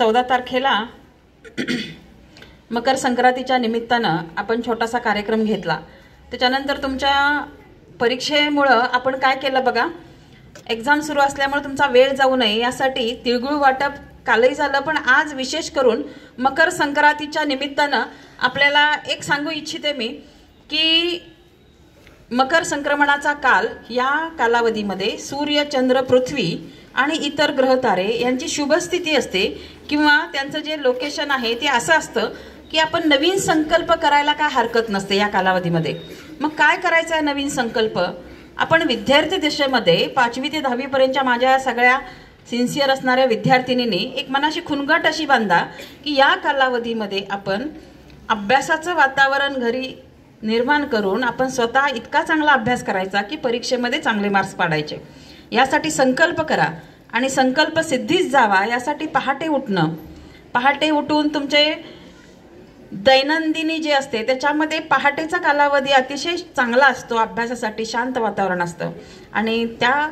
14 तारखेला मकर संक्रांतीच्या निमित्तानं आपण छोटासा कार्यक्रम घेतला। त्याच्यानंतर तुमच्या परीक्षेमुळे आपण काय केलं बघा, एग्जाम सुरू असल्यामुळे तुमचा वेळ जाऊ नये यासाठी तिळगुळ वाटप कालही झालं, पण आज विशेष करून मकर संक्रांतीच्या निमित्तानं आपल्याला एक सांगू इच्छिते मी की मकर संक्रमणाचा काल या कालावधीमध्ये सूर्य, चंद्र, पृथ्वी आणि इतर ग्रह तारे यांची शुभ स्थिती असते किंवा त्यांचं जे लोकेशन आहे ते असं असतं की आपण नवीन संकल्प करायला काय हरकत नसते या कालावधीमध्ये। मग काय करायचं आहे नवीन संकल्प? आपण विद्यार्थी दिशेमध्ये 5वी ते 10वी पर्यंतच्या माझ्या सगळ्या सिन्सिअर असणाऱ्या विद्यार्थिनींनी एक मनाशी खुणगाट अशी बांधा की या कालावधीमध्ये आपण अभ्यासाचं वातावरण घरी निर्माण करून आपण स्वतः इतका चांगला अभ्यास करायचा की परीक्षेमध्ये चांगले मार्क्स पाडायचे। यासाठी संकल्प करा आणि संकल्प सिद्धीस जावा यासाठी पहाटे उठणं, पहाटे उठून तुमचे दैनंदिनी जे असते त्याच्यामध्ये पहाटेचा कालावधी अतिशय चांगला असतो अभ्यासासाठी, शांत वातावरण असतं आणि त्या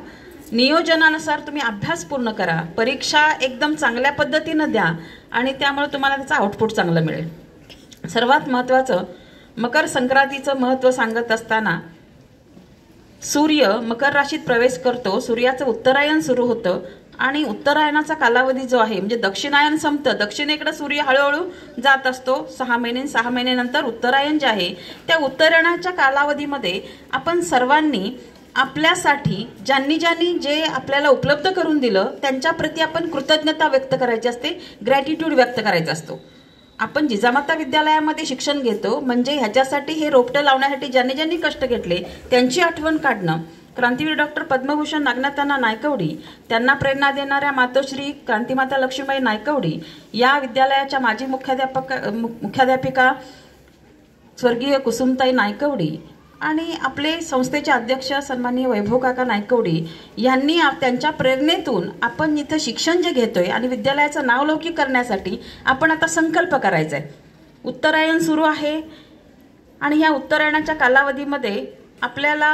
नियोजनानुसार तुम्ही अभ्यास पूर्ण करा, परीक्षा एकदम चांगल्या पद्धतीनं द्या आणि त्यामुळे तुम्हाला त्याचं आउटपुट चांगलं मिळेल। सर्वात महत्त्वाचं मकर संक्रांतीचं महत्त्व सांगत असताना सूर्य मकर राशीत प्रवेश करतो, सूर्याचं उत्तरायण सुरू होतं आणि उत्तरायणाचा कालावधी जो आहे म्हणजे दक्षिणायन संपतं, दक्षिणेकडे सूर्य हळूहळू जात असतो 6 महिने, 6 महिन्यानंतर उत्तरायण जे आहे त्या उत्तरायणाच्या कालावधीमध्ये आपण सर्वांनी आपल्यासाठी ज्यांनी जे आपल्याला उपलब्ध करून दिलं त्यांच्याप्रती आपण कृतज्ञता व्यक्त करायची असते, ग्रॅटिट्यूड व्यक्त करायचा असतो। आपण जिजामाता विद्यालयामध्ये शिक्षण घेतो म्हणजे ह्याच्यासाठी हे रोपटं लावण्यासाठी ज्यांनी कष्ट घेतले त्यांची आठवण काढणं। क्रांतीवीर डॉक्टर पद्मभूषण नागनाथांना नायकवडी, त्यांना प्रेरणा देणाऱ्या मातोश्री क्रांतिमाता लक्ष्मीबाई नायकवडी, या विद्यालयाच्या माजी मुख्याध्यापिका स्वर्गीय कुसुमताई नायकवडी आणि आपले संस्थेचे अध्यक्ष सन्माननीय वैभव काका नायकवडी यांनी त्यांच्या प्रेरणेतून आपण इथं शिक्षण जे घेतोय आणि विद्यालयाचं नावलौकिक करण्यासाठी आपण आता संकल्प करायचा आहे। उत्तरायण सुरू आहे आणि या उत्तरायणाच्या कालावधीमध्ये आपल्याला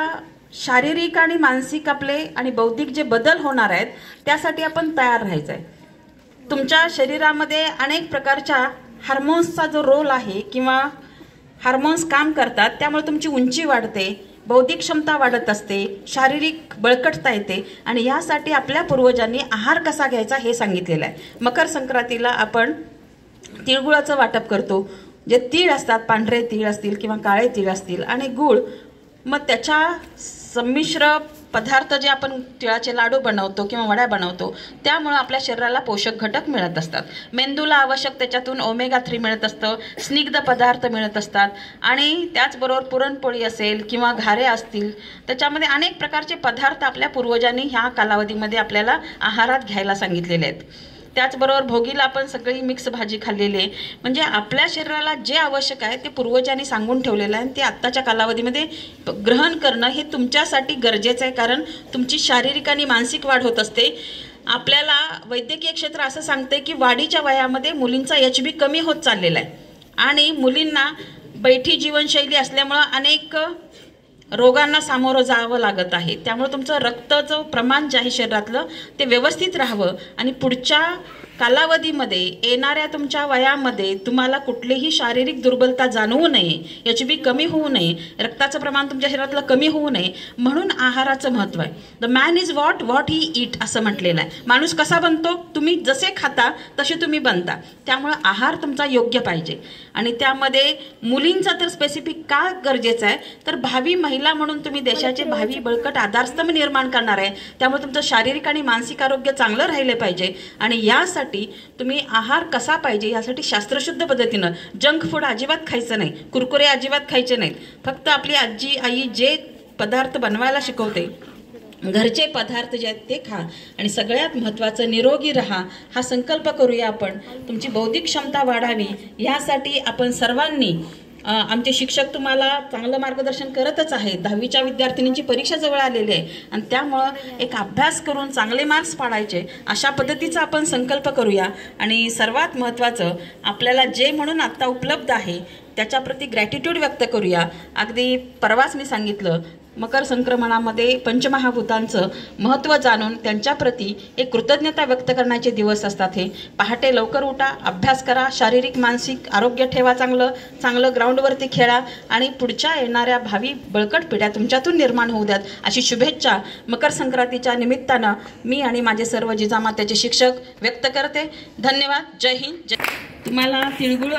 शारीरिक आणि मानसिक आपले आणि बौद्धिक जे बदल होणार आहेत त्यासाठी आपण तयार राहायचं आहे। तुमच्या शरीरामध्ये अनेक प्रकारच्या हार्मोन्सचा जो रोल आहे किंवा हार्मोन्स काम करतात त्यामुळे तुमची उंची वाढते, बौद्धिक क्षमता वाढत असते, शारीरिक बळकटता येते आणि यासाठी आपल्या पूर्वजांनी आहार कसा घ्यायचा हे सांगितलेलं आहे। मकर संक्रांतीला आपण तिळगुळाचं वाटप करतो, जे तीळ असतात, पांढरे तीळ असतील किंवा काळे तीळ असतील आणि गूळ, मग त्याच्या संमिश्र पदार्थ जे आपण तिळाचे लाडू बनवतो किंवा वड्या बनवतो त्यामुळे आपल्या शरीराला पोषक घटक मिळत असतात, मेंदूला आवश्यक त्याच्यातून ओमेगा 3 मिळत असतं, स्निग्ध पदार्थ मिळत असतात आणि त्याचबरोबर पुरणपोळी असेल किंवा घारे असतील त्याच्यामध्ये अनेक प्रकारचे पदार्थ आपल्या पूर्वजांनी ह्या कालावधीमध्ये आपल्याला आहारात घ्यायला सांगितलेले आहेत। त्याचबरोबर भोगीला आपण सगळी मिक्स भाजी खाल्लेली आहे, म्हणजे आपल्या शरीराला जे आवश्यक आहे ते पूर्वजांनी सांगून ठेवलेलं आहे आणि ते आत्ताच्या कालावधीमध्ये ग्रहण करणं हे तुमच्यासाठी गरजेचं आहे, कारण तुमची शारीरिक आणि मानसिक वाढ होत असते। आपल्याला वैद्यकीय क्षेत्र असं सांगते की वाढीच्या वयामध्ये मुलींचा HB कमी होत चाललेला आहे आणि मुलींना बैठी जीवनशैली असल्यामुळं अनेक रोगांना सामोरं जावं लागत आहे, त्यामुळे तुमचं रक्ताचं प्रमाण जे आहे शरीरातलं ते व्यवस्थित राहावं आणि पुढच्या कालावधीमध्ये येणाऱ्या तुमच्या वयामध्ये तुम्हाला कुठलीही शारीरिक दुर्बलता जाणवू नये, HB कमी होऊ नये, रक्ताचं प्रमाण तुमच्या शरीरातलं कमी होऊ नये म्हणून आहाराचं महत्त्व आहे। The man is what he eat असं म्हटलेलं आहे। माणूस कसा बनतो? तुम्ही जसे खाता तसे तुम्ही बनता, त्यामुळे आहार तुमचा योग्य पाहिजे आणि त्यामध्ये मुलींचा तर स्पेसिफिक का गरजेचं आहे तर भावी महिला म्हणून तुम्ही देशाचे भावी बळकट आधारस्तंभ निर्माण करणार आहे, त्यामुळे तुमचं शारीरिक आणि मानसिक आरोग्य चांगलं राहिले पाहिजे आणि यासाठी तुम्ही आहार कसा पाहिजे यासाठी शास्त्रशुद्ध पद्धतीनं जंक फूड अजिबात खायचं नाही, कुरकुरे अजिबात खायचे नाहीत, फक्त आपली आजी आई जे पदार्थ बनवायला शिकवते घरचे पदार्थ जे आहेत ते खा आणि सगळ्यात महत्त्वाचं निरोगी राहा हा संकल्प करूया आपण। तुमची बौद्धिक क्षमता वाढावी यासाठी आपण सर्वांनी आमचे शिक्षक तुम्हाला चांगलं मार्गदर्शन करतच आहेत। 10वीच्या विद्यार्थिनींची परीक्षा जवळ आलेली आहे आणि त्यामुळं एक अभ्यास करून चांगले मार्क्स पाडायचे अशा पद्धतीचा आपण संकल्प करूया आणि सर्वात महत्त्वाचं आपल्याला जे म्हणून आत्ता उपलब्ध आहे त्याच्याप्रती ग्रॅटिट्यूड व्यक्त करूया। अगदी परवाच मी सांगितलं मकर संक्रमणामध्ये पंचमहाभूतांचं महत्त्व जाणून त्यांच्याप्रती एक कृतज्ञता व्यक्त करण्याचे दिवस असतात हे. पहाटे लवकर उठा, अभ्यास करा, शारीरिक मानसिक आरोग्य ठेवा, चांगलं ग्राउंडवरती खेळा आणि पुढच्या येणाऱ्या भावी बळकट पिढ्या तुमच्यातून निर्माण होऊ द्यात अशी शुभेच्छा मकर संक्रांतीच्या निमित्तानं मी आणि माझे सर्व जिजामातेचे शिक्षक व्यक्त करते. धन्यवाद. जय हिंद. तुम्हाला तिळगुळ